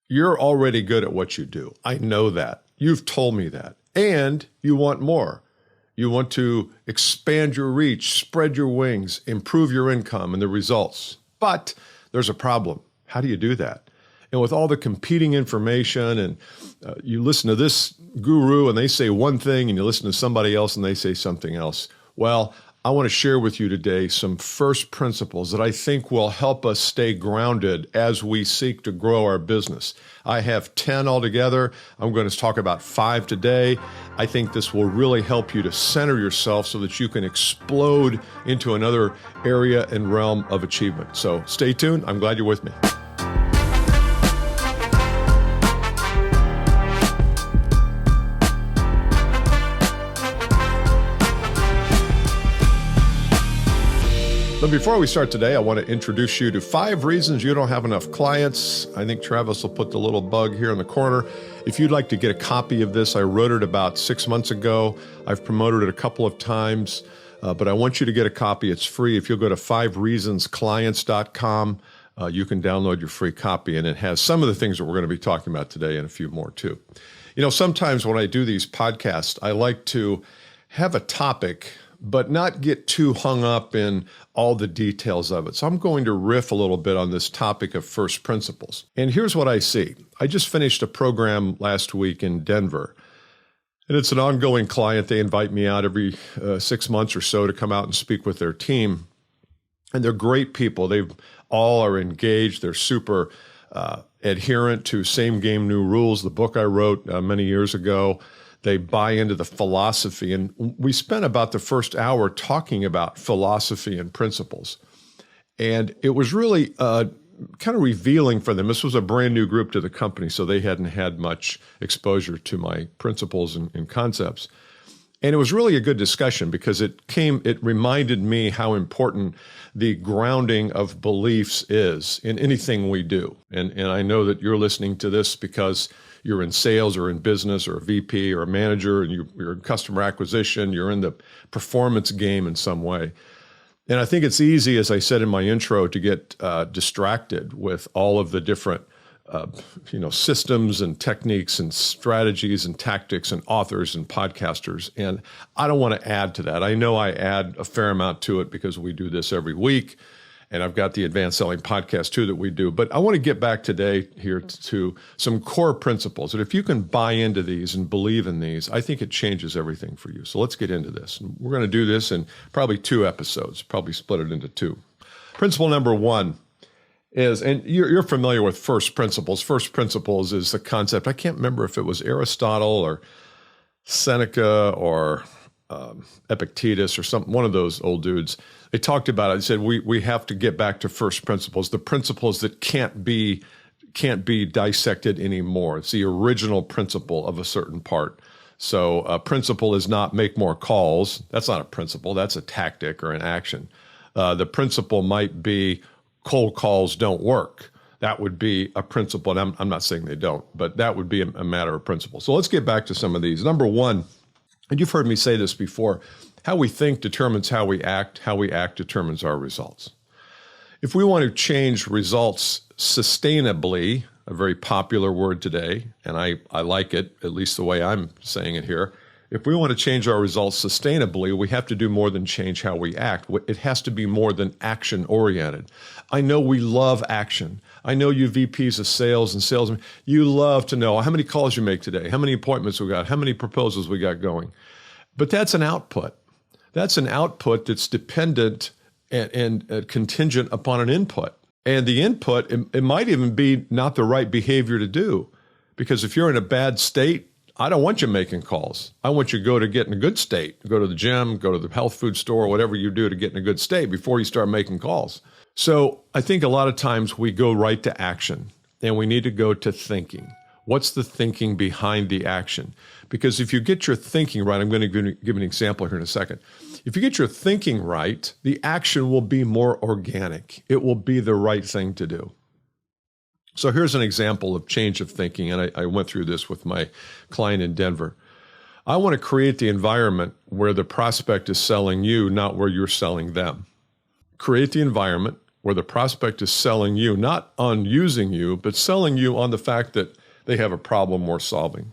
You're already good at what you do. I know that. You've told me that. And you want more. You want to expand your reach, spread your wings, improve your income and the results. But there's a problem. How do you do that? And with all the competing information and you listen to this guru and they say one thing and you listen to somebody else and they say something else. Well, I want to share with you today some first principles that I think will help us stay grounded as we seek to grow our business. I have 10 altogether. I'm going to talk about 5 today. I think this will really help you to center yourself so that you can explode into another area and realm of achievement. So stay tuned. I'm glad you're with me. But before we start today, I want to introduce you to 5 reasons you don't have enough clients. I think Travis will put the little bug here in the corner. If you'd like to get a copy of this, I wrote it about 6 months ago. I've promoted it a couple of times, but I want you to get a copy. It's free. If you'll go to 5reasonsclients.com, you can download your free copy, and it has some of the things that we're going to be talking about today and a few more too. You know, sometimes when I do these podcasts, I like to have a topic but not get too hung up in all the details of it. So I'm going to riff a little bit on this topic of first principles. And here's what I see. I just finished a program last week in Denver, and it's an ongoing client. They invite me out every 6 months or so to come out and speak with their team. And they're great people. They all are engaged. They're super adherent to Same Game, New Rules, the book I wrote many years ago. They buy into the philosophy. And we spent about the first hour talking about philosophy and principles. And it was really kind of revealing for them. This was a brand new group to the company, so they hadn't had much exposure to my principles and concepts. And it was really a good discussion because it reminded me how important the grounding of beliefs is in anything we do. And I know that you're listening to this because you're in sales or in business or a VP or a manager, and you're in customer acquisition, you're in the performance game in some way. And I think it's easy, as I said in my intro, to get distracted with all of the different systems and techniques and strategies and tactics and authors and podcasters. And I don't want to add to that. I know I add a fair amount to it because we do this every week. And I've got the Advanced Selling podcast too that we do. But I want to get back today here to some core principles. And if you can buy into these and believe in these, I think it changes everything for you. So let's get into this. And we're going to do this in probably 2 episodes, probably split it into 2. Principle number 1 is, and you're familiar with first principles. First principles is the concept. I can't remember if it was Aristotle or Seneca or Epictetus or one of those old dudes. They talked about it. They said we have to get back to first principles, the principles that can't be dissected anymore. It's the original principle of a certain part. So a principle is not make more calls. That's not a principle. That's a tactic or an action. The principle might be cold calls don't work. That would be a principle. And I'm not saying they don't, but that would be a matter of principle. So let's get back to some of these. Number 1, and you've heard me say this before, how we think determines how we act determines our results. If we want to change results sustainably, a very popular word today, and I like it, at least the way I'm saying it here, if we want to change our results sustainably, we have to do more than change how we act. It has to be more than action-oriented. I know we love action. I know you VPs of sales and salesmen, you love to know how many calls you make today, how many appointments we got, how many proposals we got going. But that's an output. That's an output that's dependent and contingent upon an input. And the input, it might even be not the right behavior to do. Because if you're in a bad state, I don't want you making calls. I want you to get in a good state. Go to the gym, go to the health food store, whatever you do to get in a good state before you start making calls. So I think a lot of times we go right to action, and we need to go to thinking. What's the thinking behind the action? Because if you get your thinking right, I'm going to give an example here in a second. If you get your thinking right, the action will be more organic. It will be the right thing to do. So here's an example of change of thinking, and I went through this with my client in Denver. I want to create the environment where the prospect is selling you, not where you're selling them. Create the environment where the prospect is selling you, not on using you, but selling you on the fact that they have a problem worth solving.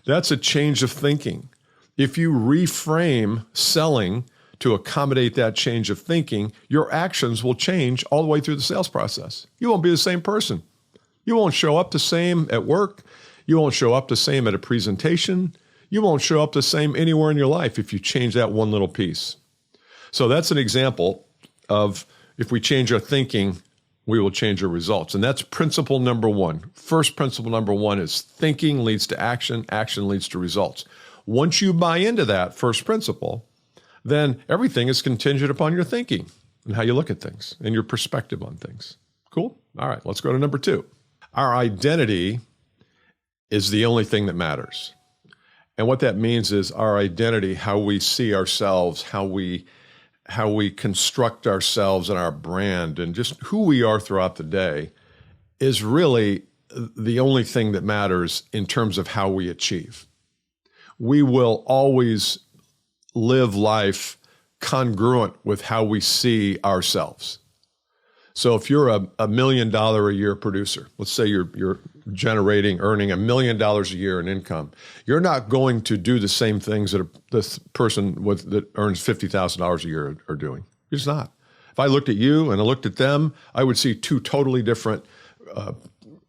That's a change of thinking. If you reframe selling to accommodate that change of thinking, your actions will change all the way through the sales process. You won't be the same person. You won't show up the same at work. You won't show up the same at a presentation. You won't show up the same anywhere in your life if you change that one little piece. So that's an example of if we change our thinking, we will change our results. And that's principle number one. First principle number one is thinking leads to action, action leads to results. Once you buy into that first principle, then everything is contingent upon your thinking and how you look at things and your perspective on things. Cool? All right, let's go to number two. Our identity is the only thing that matters. And what that means is our identity, how we see ourselves, how we construct ourselves and our brand and just who we are throughout the day is really the only thing that matters in terms of how we achieve. We will always live life congruent with how we see ourselves. So if you're a $1 million a year producer, let's say you're earning $1 million a year in income, you're not going to do the same things that this person that earns $50,000 a year are doing. You're just not. If I looked at you and I looked at them, I would see two totally different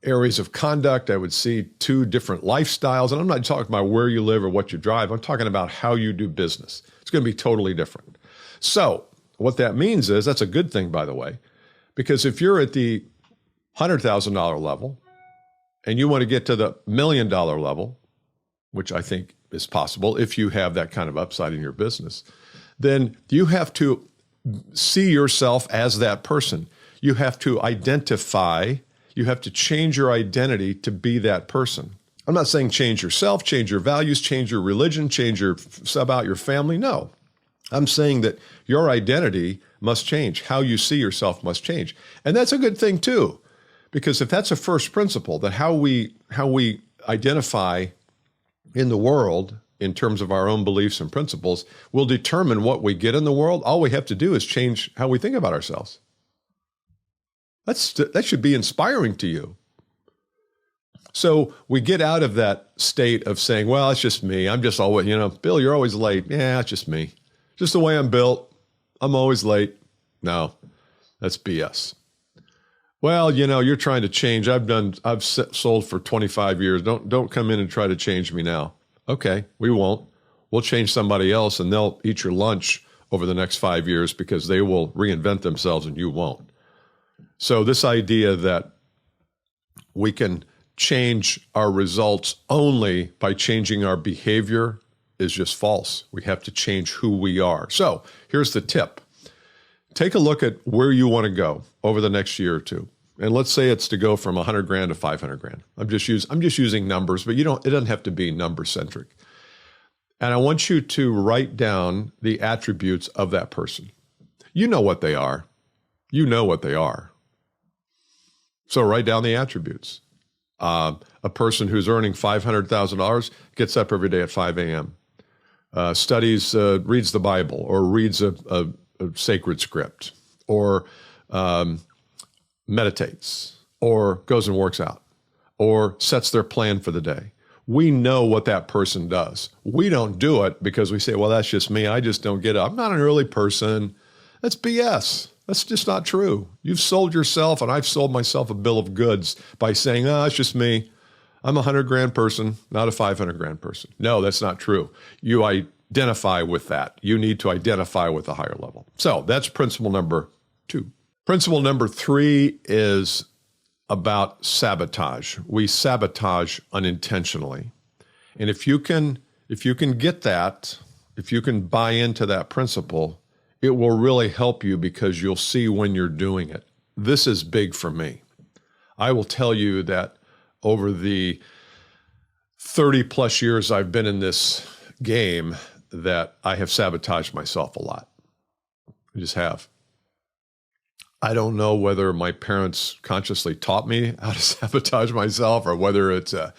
areas of conduct. I would see two different lifestyles. And I'm not talking about where you live or what you drive. I'm talking about how you do business. It's going to be totally different. So what that means is, that's a good thing, by the way, because if you're at the $100,000 level and you want to get to the $1 million level, which I think is possible if you have that kind of upside in your business, then you have to see yourself as that person. You have to identify, you have to change your identity to be that person. I'm not saying change yourself, change your values, change your religion, sub out your family. No, I'm saying that your identity must change. How you see yourself must change. And that's a good thing too, because if that's a first principle, that how we identify in the world in terms of our own beliefs and principles will determine what we get in the world, all we have to do is change how we think about ourselves. That should be inspiring to you. So we get out of that state of saying, well, it's just me. I'm just always, Bill, you're always late. Yeah, it's just me. Just the way I'm built. I'm always late. No, that's BS. Well, you're trying to change. I've sold for 25 years. Don't come in and try to change me now. Okay, we won't. We'll change somebody else and they'll eat your lunch over the next 5 years because they will reinvent themselves and you won't. So this idea that we can change our results only by changing our behavior is just false. We have to change who we are. So here's the tip. Take a look at where you want to go over the next year or two. And let's say it's to go from 100 grand to 500 grand. I'm just using numbers, but it doesn't have to be number centric. And I want you to write down the attributes of that person. You know what they are. You know what they are. So write down the attributes. A person who's earning $500,000 gets up every day at 5 a.m., studies, reads the Bible or reads a sacred script or meditates or goes and works out or sets their plan for the day. We know what that person does. We don't do it because we say, well, that's just me. I just don't get it. I'm not an early person. That's BS. That's just not true. You've sold yourself and I've sold myself a bill of goods by saying, it's just me. I'm a 100 grand person, not a 500 grand person. No, that's not true. You identify with that. You need to identify with a higher level. So that's principle number 2. Principle number 3 is about sabotage. We sabotage unintentionally. And if you can get that, if you can buy into that principle, it will really help you because you'll see when you're doing it. This is big for me. I will tell you that over the 30 plus years I've been in this game, that I have sabotaged myself a lot. I just have. I don't know whether my parents consciously taught me how to sabotage myself or whether it's a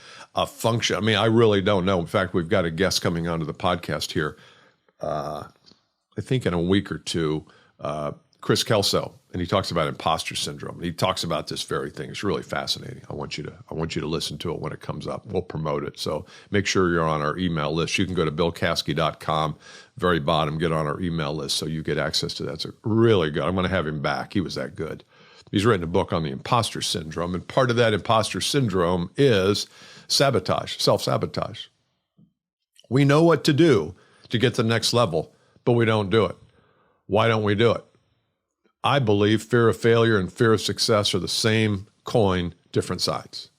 function. I mean, I really don't know. In fact, we've got a guest coming onto the podcast here, I think in a week or two, Chris Kelso, and he talks about imposter syndrome. And he talks about this very thing. It's really fascinating. I want you to listen to it when it comes up. We'll promote it. So make sure you're on our email list. You can go to billcaskey.com, very bottom, get on our email list so you get access to that. It's really good. I'm going to have him back. He was that good. He's written a book on the imposter syndrome, and part of that imposter syndrome is sabotage, self-sabotage. We know what to do to get to the next level, but we don't do it. Why don't we do it? I believe fear of failure and fear of success are the same coin, different sides.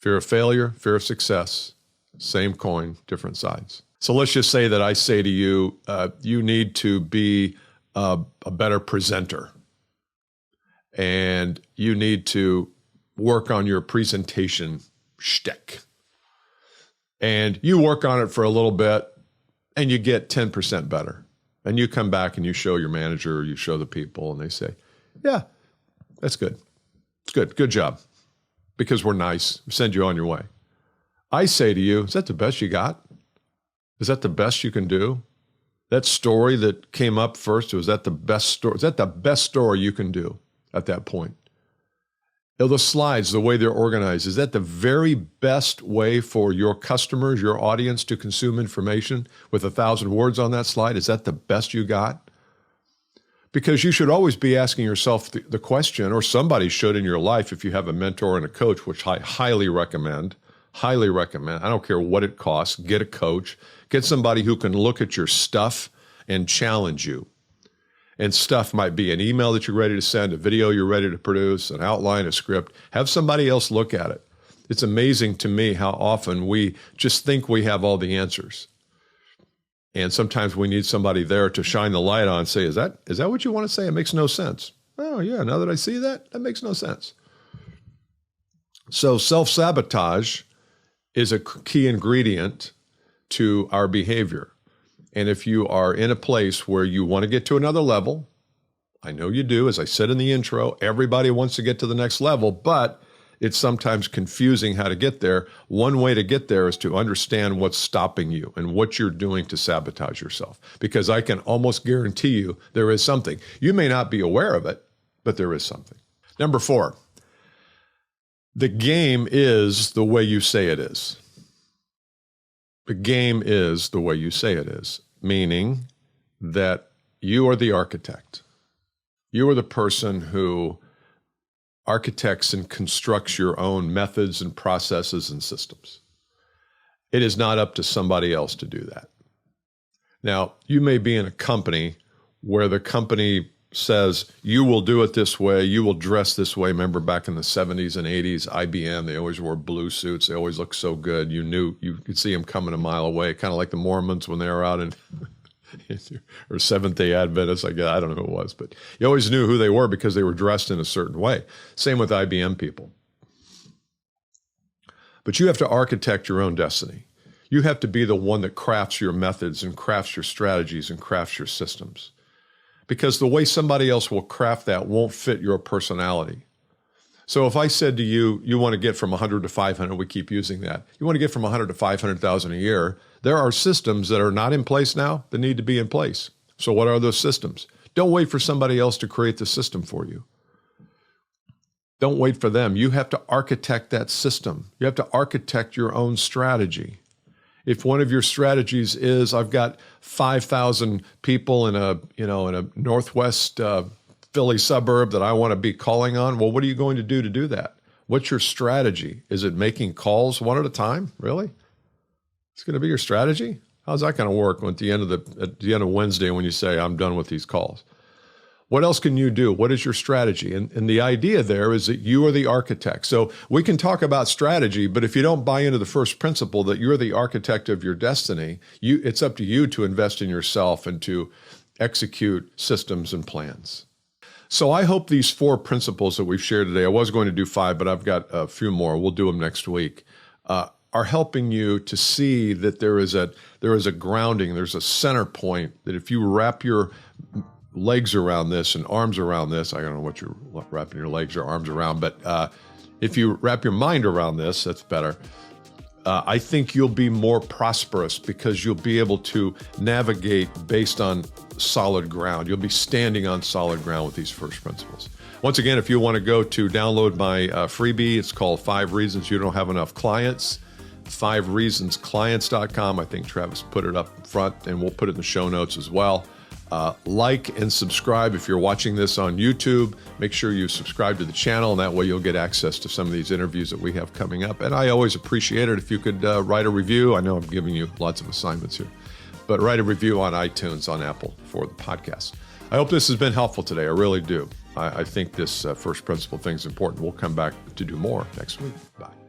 Fear of failure, fear of success, same coin, different sides. So let's just say that I say to you, you need to be a better presenter, and you need to work on your presentation shtick. And you work on it for a little bit, and you get 10% better. And you come back and you show your manager, or you show the people, and they say, yeah, that's good. It's good. Good job. Because we're nice. We send you on your way. I say to you, is that the best you got? Is that the best you can do? That story that came up first, was that the best story? Is that the best story you can do at that point? The slides, the way they're organized, is that the very best way for your customers, your audience, to consume information with 1,000 words on that slide? Is that the best you got? Because you should always be asking yourself the question, or somebody should in your life if you have a mentor and a coach, which I highly recommend. Highly recommend. I don't care what it costs. Get a coach. Get somebody who can look at your stuff and challenge you. And stuff might be an email that you're ready to send, a video you're ready to produce, an outline, a script. Have somebody else look at it. It's amazing to me how often we just think we have all the answers. And sometimes we need somebody there to shine the light on and say, is that what you want to say? It makes no sense. Oh, yeah, now that I see that, that makes no sense. So self-sabotage is a key ingredient to our behavior. And if you are in a place where you want to get to another level, I know you do, as I said in the intro, everybody wants to get to the next level, but it's sometimes confusing how to get there. One way to get there is to understand what's stopping you and what you're doing to sabotage yourself. Because I can almost guarantee you there is something. You may not be aware of it, but there is something. Number 4, the game is the way you say it is. The game is the way you say it is, meaning that you are the architect. You are the person who architects and constructs your own methods and processes and systems. It is not up to somebody else to do that. Now, you may be in a company where the company says, you will do it this way, you will dress this way. Remember back in the 70s and 80s, IBM, they always wore blue suits. They always looked so good. You could see them coming a mile away, kind of like the Mormons when they were out in, or Seventh-day Adventists, I guess. I don't know who it was, but you always knew who they were because they were dressed in a certain way. Same with IBM people. But you have to architect your own destiny. You have to be the one that crafts your methods and crafts your strategies and crafts your systems. Because the way somebody else will craft that won't fit your personality. So if I said to you, you want to get from 100 to 500, we keep using that. You want to get from 100 to 500,000 a year. There are systems that are not in place now that need to be in place. So what are those systems? Don't wait for somebody else to create the system for you. Don't wait for them. You have to architect that system. You have to architect your own strategy. If one of your strategies is, I've got 5,000 people in a Northwest Philly suburb that I want to be calling on, well, what are you going to do that? What's your strategy? Is it making calls one at a time? Really? It's going to be your strategy? How's that going to work at the end of Wednesday when you say, I'm done with these calls? What else can you do? What is your strategy? And the idea there is that you are the architect. So we can talk about strategy, but if you don't buy into the first principle that you're the architect of your destiny, it's up to you to invest in yourself and to execute systems and plans. So I hope these 4 principles that we've shared today, I was going to do 5, but I've got a few more. We'll do them next week. Are helping you to see that there is a grounding, there's a center point, that if you wrap your legs around this and arms around this, I don't know what you're wrapping your legs or arms around, but if you wrap your mind around this, that's better. I think you'll be more prosperous because you'll be able to navigate based on solid ground. You'll be standing on solid ground with these first principles. Once again, if you want to go to download my freebie, it's called 5 Reasons You Don't Have Enough Clients, 5reasonsclients.com. I think Travis put it up front, and we'll put it in the show notes as well. Like and subscribe. If you're watching this on YouTube, make sure you subscribe to the channel, and that way you'll get access to some of these interviews that we have coming up. And I always appreciate it if you could write a review. I know I'm giving you lots of assignments here, but write a review on iTunes, on Apple for the podcast. I hope this has been helpful today. I really do. I think this first principle thing is important. We'll come back to do more next week. Bye.